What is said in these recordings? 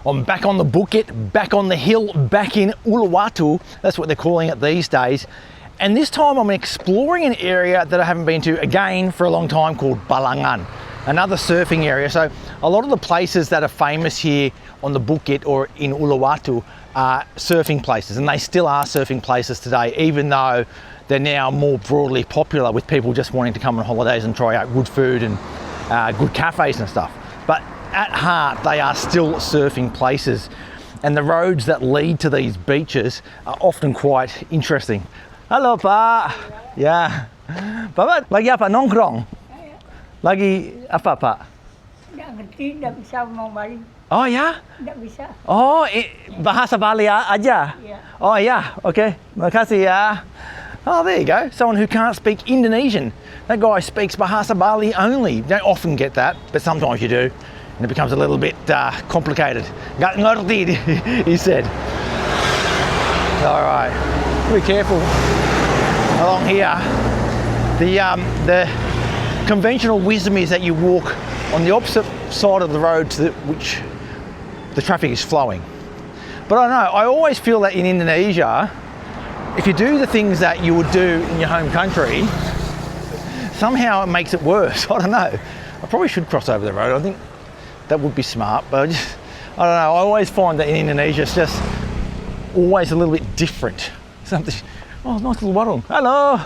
I'm back on the Bukit, back on the hill, back in Uluwatu. That's what they're calling it these days. And this time I'm exploring an area that I haven't been to again for a long time called Balangan, another surfing area. So a lot of the places that are famous here on the Bukit or in Uluwatu are surfing places, and they still are surfing places today, even though they're now more broadly popular with people just wanting to come on holidays and try out good food and good cafes and stuff. But at heart, they are still surfing places, and the roads that lead to these beaches are often quite interesting. Hello, Pa. Yeah. Papa, lagi apa? Nongkrong? Lagi apa, Pak? Nggak ngerti, nggak bisa ngomong Bali. Oh ya? Nggak bisa. Oh, bahasa Bali aja? Yeah. Oh yeah, okay. Makasih ya. Oh, there you go. Someone who can't speak Indonesian. That guy speaks Bahasa Bali only. You don't often get that, but sometimes you do. And it becomes a little bit complicated. Nggak ngerti, he said. All right, be careful along here. The conventional wisdom is that you walk on the opposite side of the road to which the traffic is flowing. But I don't know, I always feel that in Indonesia, if you do the things that you would do in your home country, somehow it makes it worse. I don't know. I probably should cross over the road. I think that would be smart, but I don't know. I always find that in Indonesia it's just always a little bit different. Something. Oh, nice little warung. Hello.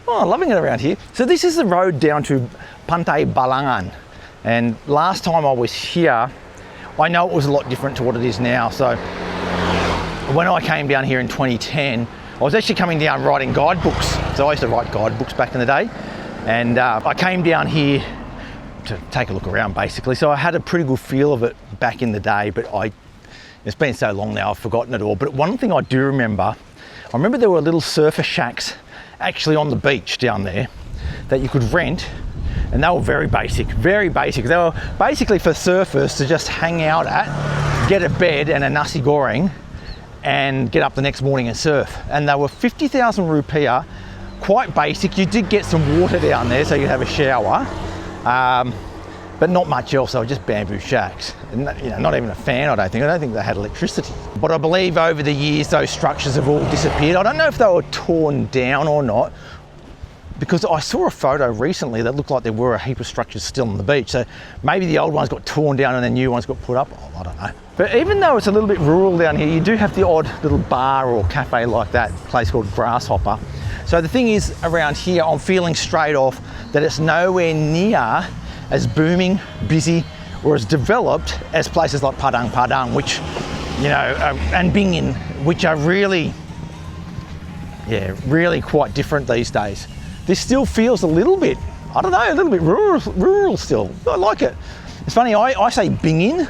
Oh, loving it around here. So this is the road down to Pantai Balangan, and last time I was here, I know it was a lot different to what it is now. So when I came down here in 2010, I was actually coming down writing guidebooks. So I used to write guidebooks back in the day, and I came down here to take a look around basically. So I had a pretty good feel of it back in the day, but it's been so long now I've forgotten it all. But one thing I do remember, I remember there were little surfer shacks actually on the beach down there that you could rent, and they were very basic, very basic. They were basically for surfers to just hang out at, get a bed and a nasi goreng, and get up the next morning and surf. And they were 50,000 rupiah, quite basic. You did get some water down there so you'd have a shower, but not much else. They were just bamboo shacks, and not even a fan. I don't think they had electricity. But I believe over the years those structures have all disappeared. I don't know if they were torn down or not, because I saw a photo recently that looked like there were a heap of structures still on the beach. So maybe the old ones got torn down and the new ones got put up. Oh, I don't know. But even though it's a little bit rural down here, you do have the odd little bar or cafe like that, a place called Grasshopper. So the thing is, around here, I'm feeling straight off that it's nowhere near as booming, busy, or as developed as places like Padang, which, and Bingin, which are really quite different these days. This still feels a little bit, I don't know, a little bit rural still. I like it. It's funny, I say Bingin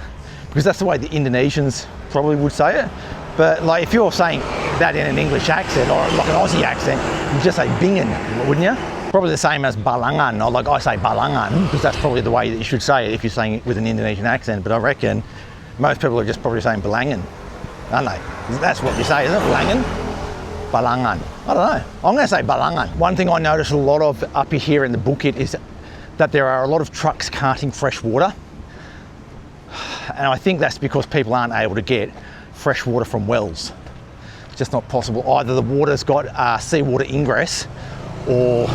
because that's the way the Indonesians probably would say it. But like if you're saying that in an English accent or like an Aussie accent, you just say Bingin, wouldn't you? Probably the same as Balangan, or like I say Balangan, because that's probably the way that you should say it if you're saying it with an Indonesian accent. But I reckon most people are just probably saying Balangan, aren't they? That's what you say, isn't it? Balangan? Balangan. I don't know. I'm going to say Balangan. One thing I notice a lot of up here in the Bukit is that there are a lot of trucks carting fresh water. And I think that's because people aren't able to get fresh water from wells. It's just not possible. Either the water's got seawater ingress, or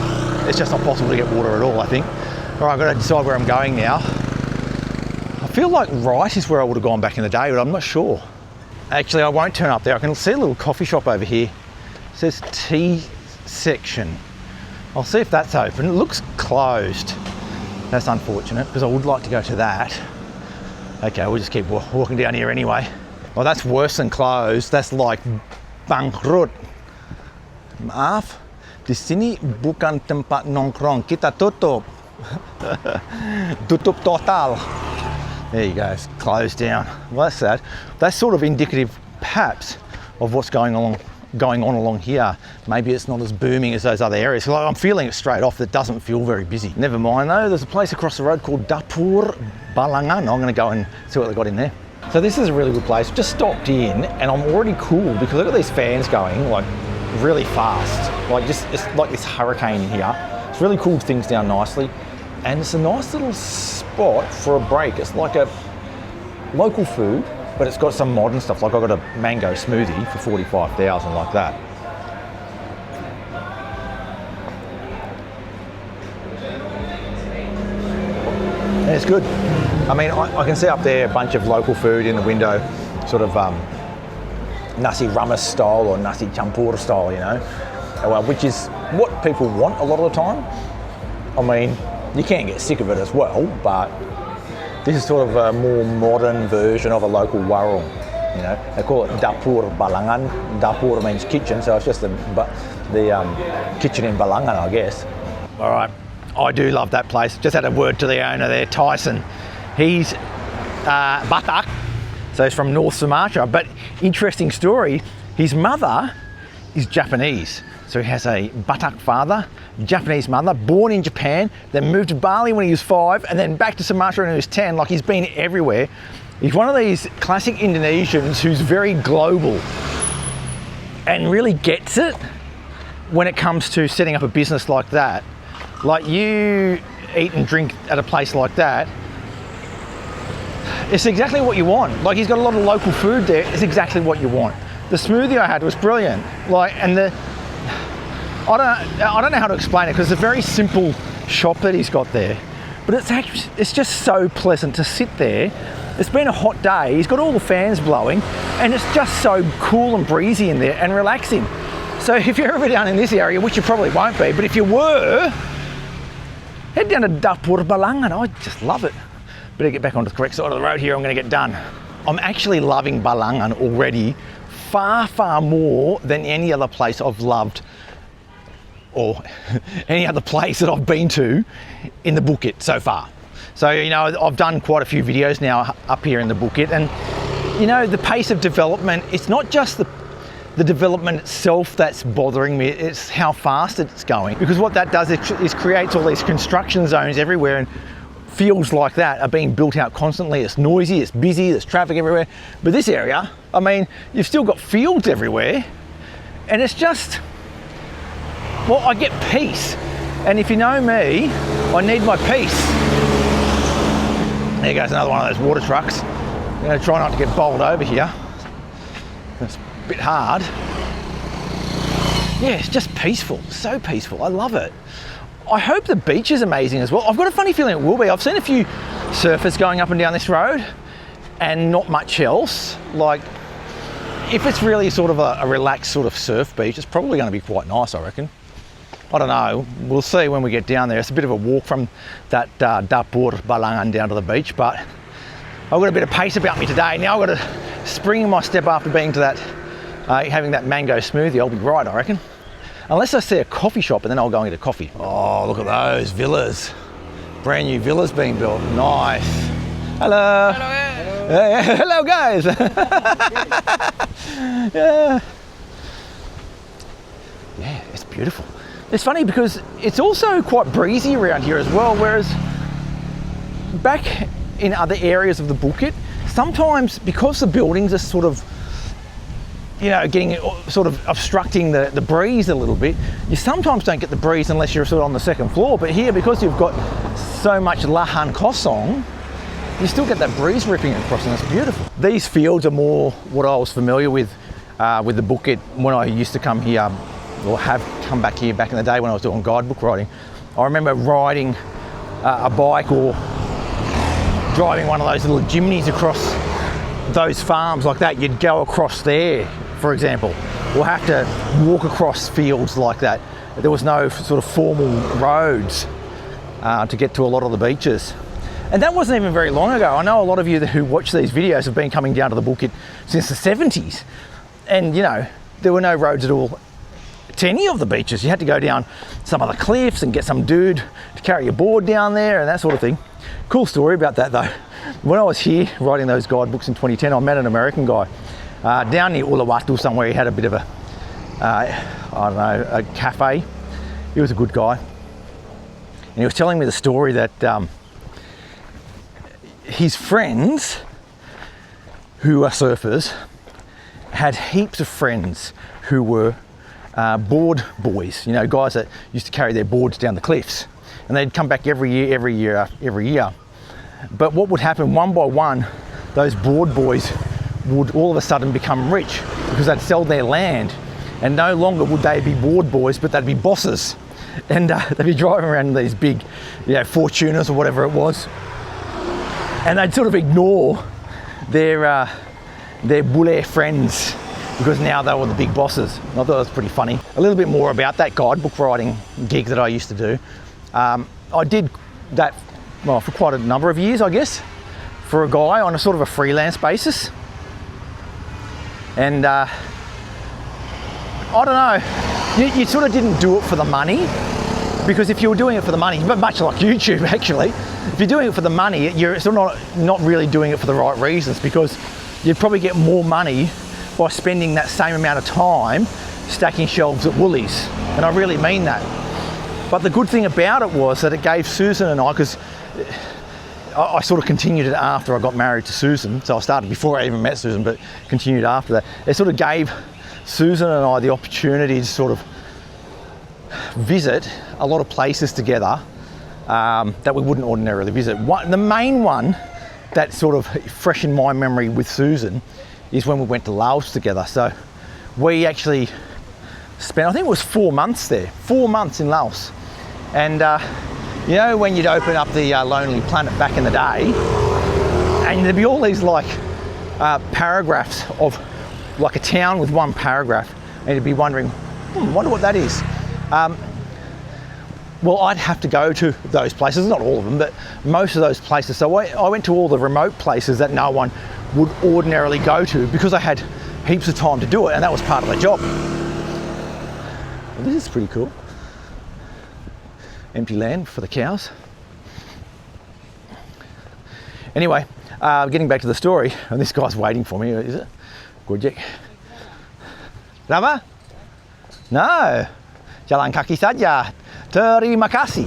it's just not possible to get water at all, I think. All right, I've got to decide where I'm going now. I feel like right is where I would have gone back in the day, but I'm not sure. Actually, I won't turn up there. I can see a little coffee shop over here. It says tea section. I'll see if that's open. It looks closed. That's unfortunate, because I would like to go to that. Okay, we'll just keep walking down here anyway. Well, that's worse than closed. That's like bangkrut. Maaf, di sini bukan tempat nongkrong. Kita tutup. Tutup total. There you go, it's closed down. Well, that's sad. That's sort of indicative, perhaps, of what's going on along here. Maybe it's not as booming as those other areas. Like, I'm feeling it straight off. That doesn't feel very busy. Never mind though, there's a place across the road called Dapur Balangan. I'm going to go and see what they've got in there. So this is a really good place. Just stopped in and I'm already cool because look at these fans going like really fast. Like just, it's like this hurricane in here. It's really cooled things down nicely. And it's a nice little spot for a break. It's like a local food, but it's got some modern stuff. Like I got a mango smoothie for 45,000, like that. And it's good. I mean, I can see up there a bunch of local food in the window, sort of nasi rames style or nasi campur style, you know, which is what people want a lot of the time. I mean, you can get sick of it as well, but this is sort of a more modern version of a local warung. You know, they call it Dapur Balangan. Dapur means kitchen, so it's just the kitchen in Balangan, I guess. All right, I do love that place. Just had a word to the owner there, Tyson. He's Batak, so he's from North Sumatra. But interesting story, his mother is Japanese. So he has a Batak father, Japanese mother, born in Japan, then moved to Bali when he was 5, and then back to Sumatra when he was 10. Like, he's been everywhere. He's one of these classic Indonesians who's very global and really gets it when it comes to setting up a business like that. Like, you eat and drink at a place like that, it's exactly what you want. Like, he's got a lot of local food there. It's exactly what you want. The smoothie I had was brilliant. Like, and I don't know how to explain it, because it's a very simple shop that he's got there, but it's just so pleasant to sit there. It's been a hot day. He's got all the fans blowing, and it's just so cool and breezy in there and relaxing. So if you're ever down in this area, which you probably won't be, but if you were, head down to Dapur Balangan. I just love it. Better get back onto the correct side of the road here. I'm going to get done. I'm actually loving Balangan already, far, far more than any other place I've loved, or any other place that I've been to in the Bukit so far. So, you know, I've done quite a few videos now up here in the Bukit, and, you know, the pace of development, it's not just the development itself that's bothering me, it's how fast it's going. Because what that does is creates all these construction zones everywhere, and fields like that are being built out constantly. It's noisy, it's busy, there's traffic everywhere. But this area, I mean, you've still got fields everywhere, and it's just, well, I get peace. And if you know me, I need my peace. There goes another one of those water trucks. I'm going to try not to get bowled over here. It's a bit hard. Yeah, it's just peaceful, so peaceful. I love it. I hope the beach is amazing as well. I've got a funny feeling it will be. I've seen a few surfers going up and down this road and not much else. Like, if it's really sort of a relaxed sort of surf beach, it's probably going to be quite nice, I reckon. I don't know, we'll see when we get down there. It's a bit of a walk from that Dapur Balangan down to the beach, but I've got a bit of pace about me today. Now I've got a spring in my step after being to that, having that mango smoothie. I'll be right, I reckon. Unless I see a coffee shop, and then I'll go and get a coffee. Oh, look at those villas. Brand new villas being built. Nice. Hello. Hello. Hello, guys. Yeah, it's beautiful. It's funny because it's also quite breezy around here as well, whereas back in other areas of the Bukit, sometimes because the buildings are sort of, you know, getting sort of obstructing the breeze a little bit, you sometimes don't get the breeze unless you're sort of on the second floor. But here, because you've got so much lahan kosong, you still get that breeze ripping across, and it's beautiful. These fields are more what I was familiar with the Bukit when I used to come here, or have come back here back in the day when I was doing guidebook writing. I remember riding a bike or driving one of those little jimneys across those farms like that. You'd go across there, for example, or have to walk across fields like that. There was no sort of formal roads to get to a lot of the beaches. And that wasn't even very long ago. I know a lot of you who watch these videos have been coming down to the Bukit since the 70s. And, you know, there were no roads at all to any of the beaches. You had to go down some of the cliffs and get some dude to carry your board down there and that sort of thing. Cool story about that though. When I was here writing those guidebooks in 2010, I met an American guy down near Uluwatu somewhere. He had a bit of a, I don't know, a cafe. He was a good guy. And he was telling me the story that his friends who are surfers had heaps of friends who were board boys, you know, guys that used to carry their boards down the cliffs, and they'd come back every year. But what would happen, one by one, those board boys would all of a sudden become rich because they'd sell their land, and no longer would they be board boys, but they'd be bosses, and they'd be driving around in these big, Fortuners or whatever it was, and they'd sort of ignore their bule friends because now they were the big bosses. And I thought it was pretty funny. A little bit more about that guidebook writing gig that I used to do. I did that for quite a number of years, I guess, for a guy on a sort of a freelance basis. And I don't know, you sort of didn't do it for the money, because if you were doing it for the money, but much like YouTube actually, if you're doing it for the money, you're sort of not really doing it for the right reasons, because you'd probably get more money by spending that same amount of time stacking shelves at Woolies. And I really mean that. But the good thing about it was that it gave Susan and I, because I sort of continued it after I got married to Susan, so I started before I even met Susan, but continued after that. It sort of gave Susan and I the opportunity to sort of visit a lot of places together that we wouldn't ordinarily visit. The main one that's sort of fresh in my memory with Susan is when we went to Laos together. So we actually spent, I think it was 4 months there, 4 months in Laos. And when you'd open up the Lonely Planet back in the day, and there'd be all these paragraphs of like a town with one paragraph, and you'd be wondering, wonder what that is. Well, I'd have to go to those places, not all of them, but most of those places. So I went to all the remote places that no one would ordinarily go to, because I had heaps of time to do it, and that was part of the job. Well, this is pretty cool. Empty land for the cows. Anyway, getting back to the story, and this guy's waiting for me, is it? Gojek. Kenapa? No. Jalan kaki saja. Terima kasih.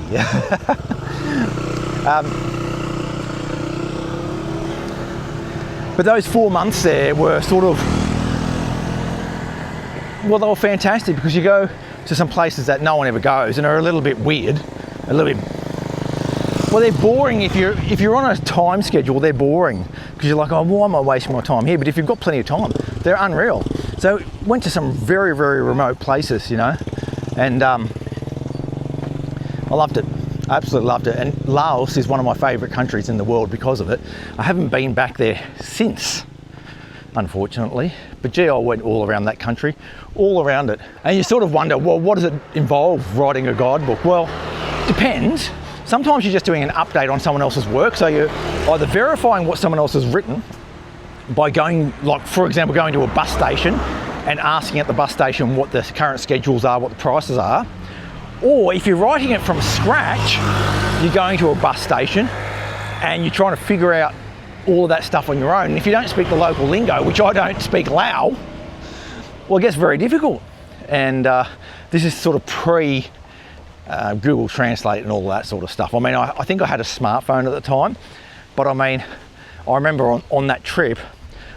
But those 4 months there were sort of, well, they were fantastic, because you go to some places that no one ever goes and are a little bit weird, a little bit, well, they're boring. If you're on a time schedule, they're boring, because you're like, oh, why am I wasting my time here? But if you've got plenty of time, they're unreal. So went to some very, very remote places, and I loved it. I absolutely loved it. And Laos is one of my favourite countries in the world because of it. I haven't been back there since, unfortunately. But gee, I went all around that country, all around it. And you sort of wonder, well, what does it involve, writing a guidebook? Well, depends. Sometimes you're just doing an update on someone else's work. So you're either verifying what someone else has written by going, like, for example, going to a bus station and asking at the bus station what the current schedules are, what the prices are. Or if you're writing it from scratch, you're going to a bus station and you're trying to figure out all of that stuff on your own. And if you don't speak the local lingo, which I don't speak Lao, well, it gets very difficult. And this is sort of pre Google Translate and all that sort of stuff. I mean, I think I had a smartphone at the time, but I mean, I remember on that trip,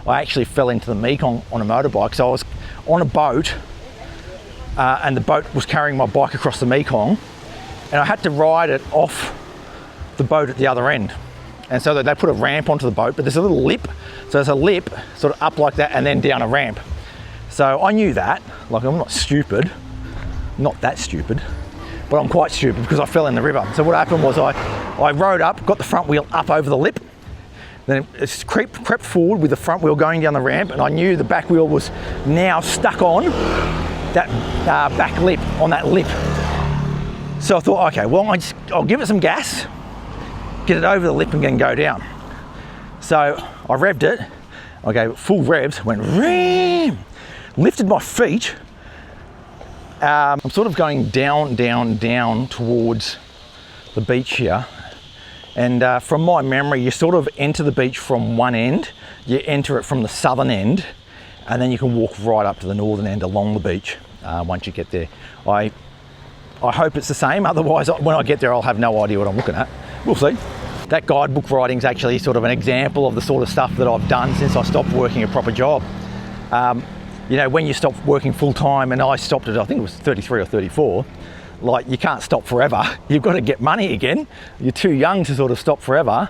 I actually fell into the Mekong on a motorbike. So I was on a boat, and the boat was carrying my bike across the Mekong, and I had to ride it off the boat at the other end. And so they put a ramp onto the boat, but there's a little lip. So there's a lip sort of up like that and then down a ramp. So I knew that, like, I'm not stupid, not that stupid, but I'm quite stupid because I fell in the river. So what happened was I rode up, got the front wheel up over the lip, then it crept forward with the front wheel going down the ramp, and I knew the back wheel was now stuck on that back lip, on that lip. So I thought, okay, well, I'll give it some gas, get it over the lip and then go down. So I revved it, I gave it full revs, went ram, lifted my feet. I'm sort of going down towards the beach here. And from my memory, you sort of enter the beach from one end, you enter it from the southern end, and then you can walk right up to the northern end along the beach once you get there. I hope it's the same, otherwise when I get there I'll have no idea what I'm looking at. We'll see. That guidebook writing is actually sort of an example of the sort of stuff that I've done since I stopped working a proper job. When you stop working full time, and I stopped at, I think it was 33 or 34, like, you can't stop forever. You've got to get money again. You're too young to sort of stop forever.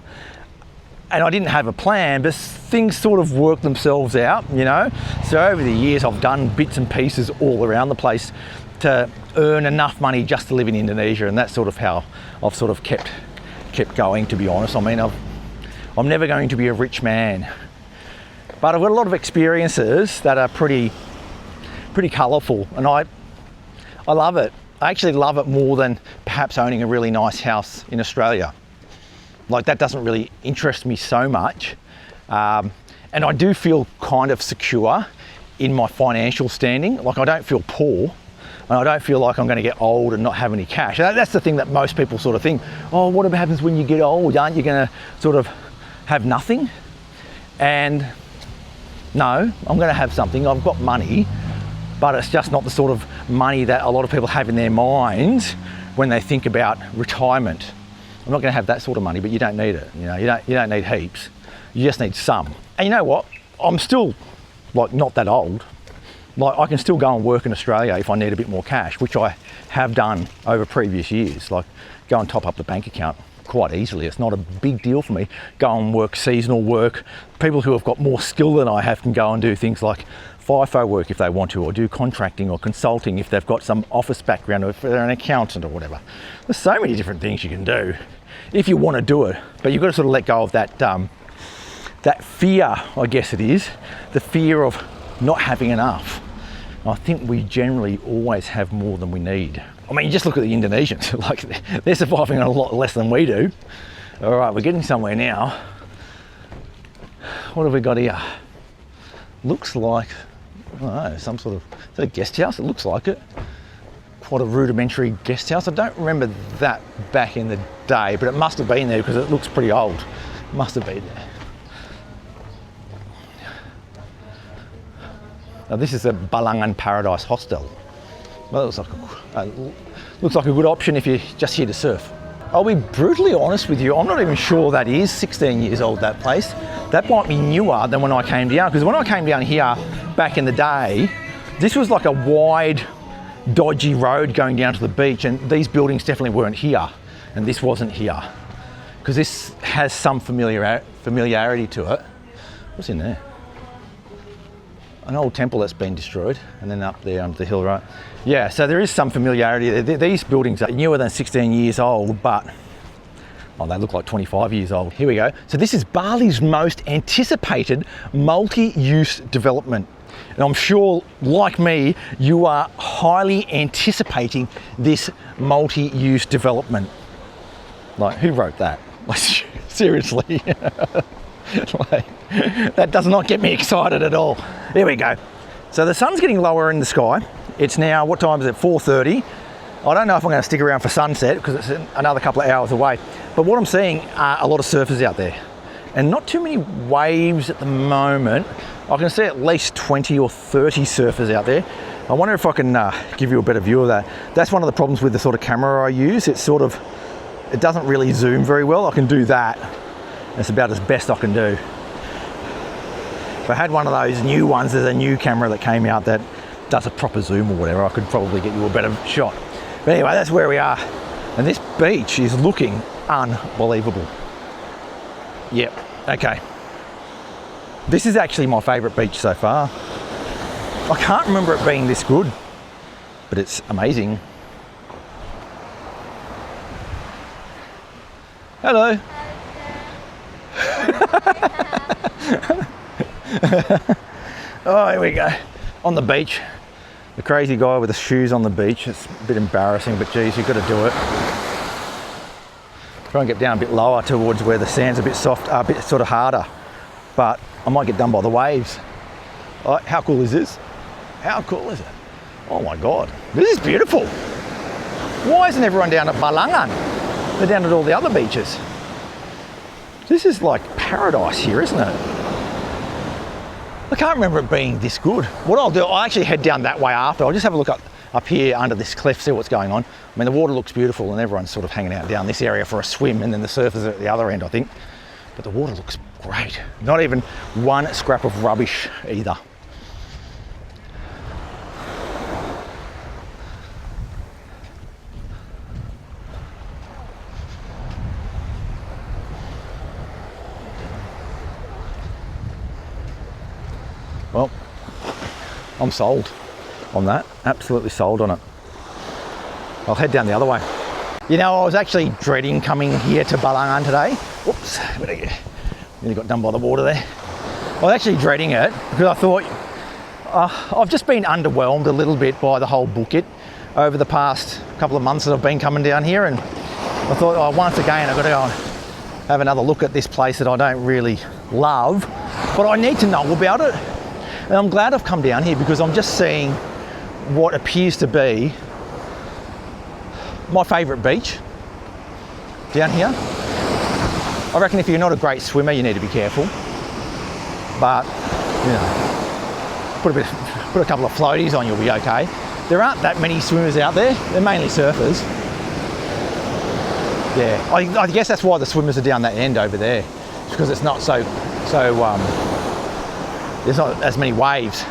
and I didn't have a plan, but things sort of worked themselves out, you know. So over the years, I've done bits and pieces all around the place to earn enough money just to live in Indonesia, and that's sort of how I've sort of kept going, to be honest. I mean, I'm never going to be a rich man, but I've got a lot of experiences that are pretty colourful, and I love it. I actually love it more than perhaps owning a really nice house in Australia. Like, that doesn't really interest me so much. And I do feel kind of secure in my financial standing. Like, I don't feel poor, and I don't feel like I'm going to get old and not have any cash. That's the thing that most people sort of think, oh, what happens when you get old? Aren't you going to sort of have nothing? And no, I'm going to have something. I've got money, but it's just not the sort of money that a lot of people have in their minds when they think about retirement. I'm not going to have that sort of money, but you don't need it. You know, you don't need heaps. You just need some. And you know what? I'm still like not that old. Like, I can still go and work in Australia if I need a bit more cash, which I have done over previous years. Like, go and top up the bank account quite easily. It's not a big deal for me. Go and work seasonal work. People who have got more skill than I have can go and do things like FIFO work if they want to, or do contracting or consulting if they've got some office background, or if they're an accountant or whatever. There's so many different things you can do if you want to do it, but you've got to sort of let go of that that fear, I guess it is, the fear of not having enough. I think we generally always have more than we need. I mean, you just look at the Indonesians, like, they're surviving on a lot less than we do. All right, we're getting somewhere now. What have we got here? Looks like, I don't know, some sort of, is it a guest house? It looks like it. Quite a rudimentary guest house. I don't remember that back in the day, but it must have been there because it looks pretty old. It must have been there. Now, this is a Balangan Paradise Hostel. Well, it looks like a good option if you're just here to surf. I'll be brutally honest with you, I'm not even sure that is 16 years old, that place. That might be newer than when I came down, because when I came down here back in the day, this was like a wide, dodgy road going down to the beach, and these buildings definitely weren't here, and this wasn't here, because this has some familiarity to it. What's in there? An old temple that's been destroyed, and then up there on the hill, right? Yeah, so there is some familiarity there. These buildings are newer than 16 years old, but oh, they look like 25 years old. Here we go. So this is Bali's most anticipated multi-use development. And I'm sure, like me, you are highly anticipating this multi-use development. Like, who wrote that? Like, seriously. Like, that does not get me excited at all. Here we go. So the sun's getting lower in the sky. It's now, what time is it? 4:30. I don't know if I'm going to stick around for sunset because it's another couple of hours away. But what I'm seeing are a lot of surfers out there, and not too many waves at the moment. I can see at least 20 or 30 surfers out there. I wonder if I can give you a better view of that. That's one of the problems with the sort of camera I use. It doesn't really zoom very well. I can do that. It's about as best I can do. If I had one of those new ones, there's a new camera that came out that does a proper zoom or whatever, I could probably get you a better shot. But anyway, that's where we are. And this beach is looking unbelievable. Yep, okay. This is actually my favourite beach so far. I can't remember it being this good, but it's amazing. Hello. Oh, here we go. On the beach. The crazy guy with the shoes on the beach. It's a bit embarrassing, but geez, you've got to do it. Try and get down a bit lower towards where the sand's a bit soft, a bit sort of harder. But I might get done by the waves. Oh, how cool is this? How cool is it? Oh my God, this is beautiful. Why isn't everyone down at Balangan? They're down at all the other beaches. This is like paradise here, isn't it? I can't remember it being this good. What I'll do, I'll actually head down that way after. I'll just have a look up here under this cliff, see what's going on. I mean, the water looks beautiful and everyone's sort of hanging out down this area for a swim, and then the surfers are at the other end, I think. But the water looks great. Not even one scrap of rubbish either. Well, I'm sold on that. Absolutely sold on it. I'll head down the other way. You know, I was actually dreading coming here to Balangan today. Whoops, nearly got done by the water there. I was actually dreading it because I thought, I've just been underwhelmed a little bit by the whole Bukit over the past couple of months that I've been coming down here, and I thought, oh, once again I've got to go and have another look at this place that I don't really love, but I need to know about it. And I'm glad I've come down here because I'm just seeing what appears to be my favourite beach down here. I reckon if you're not a great swimmer, you need to be careful, but you know, put a couple of floaties on, you'll be okay. There aren't that many swimmers out there. They're mainly surfers. Yeah, I guess that's why the swimmers are down that end over there. It's because it's not there's not as many waves.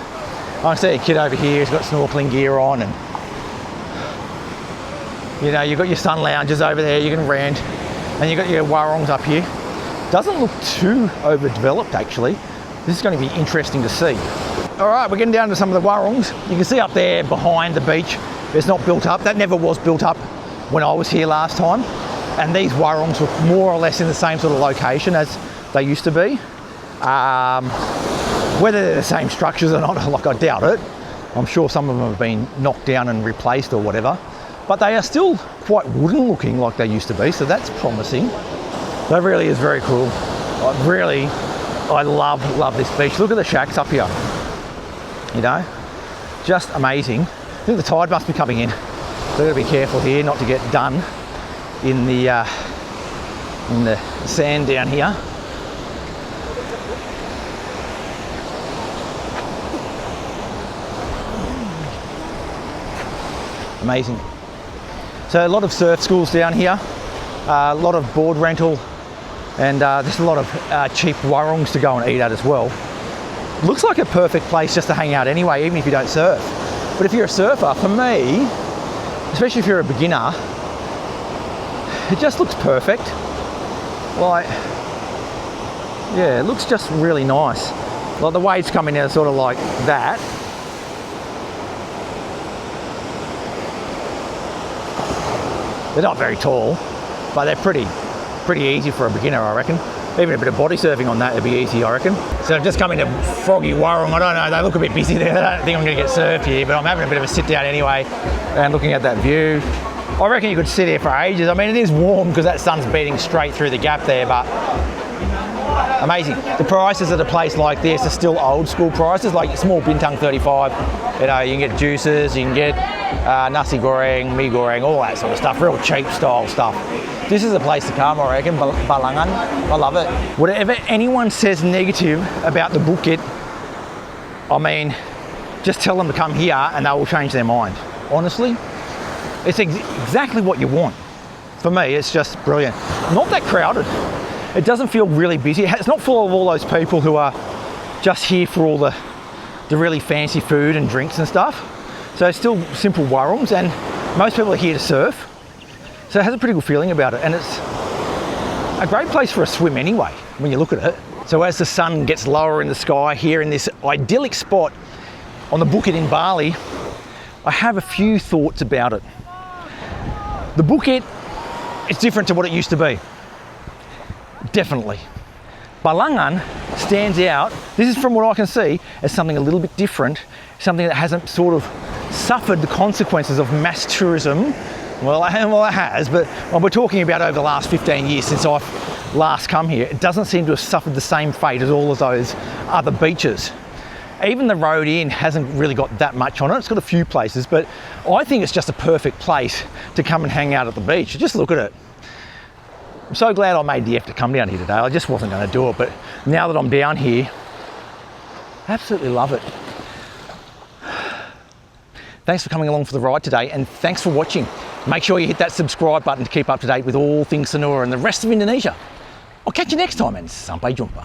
I see a kid over here who's got snorkeling gear on, and you know, you've got your sun lounges over there, you can rent, and you've got your warungs up here. Doesn't look too overdeveloped actually. This is going to be interesting to see. All right, we're getting down to some of the warungs. You can see up there behind the beach, it's not built up. That never was built up when I was here last time. And these warungs were more or less in the same sort of location as they used to be. Whether they're the same structures or not, like I doubt it. I'm sure some of them have been knocked down and replaced or whatever. But they are still quite wooden looking like they used to be, so that's promising. That really is very cool. I love this beach. Look at the shacks up here. You know, just amazing. I think the tide must be coming in. So I've got to be careful here not to get done in the sand down here. Amazing. So a lot of surf schools down here, a lot of board rental, and there's a lot of cheap warungs to go and eat at as well. Looks like a perfect place just to hang out anyway, even if you don't surf. But if you're a surfer, for me, especially if you're a beginner, it just looks perfect. Like, yeah, it looks just really nice. Like the waves coming in sort of like that. They're not very tall, but they're pretty easy for a beginner, I reckon. Even a bit of body surfing on that would be easy, I reckon. So I've just come into Froggy Warung. I don't know, they look a bit busy there. I don't think I'm going to get surfed here, but I'm having a bit of a sit down anyway and looking at that view. I reckon you could sit here for ages. I mean, it is warm because that sun's beating straight through the gap there, but amazing. The prices at a place like this are still old school prices, like small bintang 35. You know, you can get juices, you can get nasi goreng, mee goreng, all that sort of stuff, real cheap style stuff. This is a place to come, I reckon, Balangan. I love it. Whatever anyone says negative about the Bukit, I mean, just tell them to come here and they will change their mind. Honestly, it's exactly what you want. For me, it's just brilliant. Not that crowded. It doesn't feel really busy. It's not full of all those people who are just here for all the really fancy food and drinks and stuff. So it's still simple warungs, and most people are here to surf. So it has a pretty good feeling about it, and it's a great place for a swim anyway, when you look at it. So as the sun gets lower in the sky here in this idyllic spot on the Bukit in Bali, I have a few thoughts about it. The Bukit is different to what it used to be. Definitely. Balangan stands out, this is from what I can see, as something a little bit different, something that hasn't sort of suffered the consequences of mass tourism. Well, it has, but we're talking about over the last 15 years since I've last come here. It doesn't seem to have suffered the same fate as all of those other beaches. Even the road in hasn't really got that much on it. It's got a few places, but I think it's just a perfect place to come and hang out at the beach. Just look at it. I'm so glad I made the effort to come down here today. I just wasn't going to do it, but now that I'm down here, I absolutely love it. Thanks for coming along for the ride today, and thanks for watching. Make sure you hit that subscribe button to keep up to date with all things Sanur and the rest of Indonesia. I'll catch you next time, and sampai jumpa.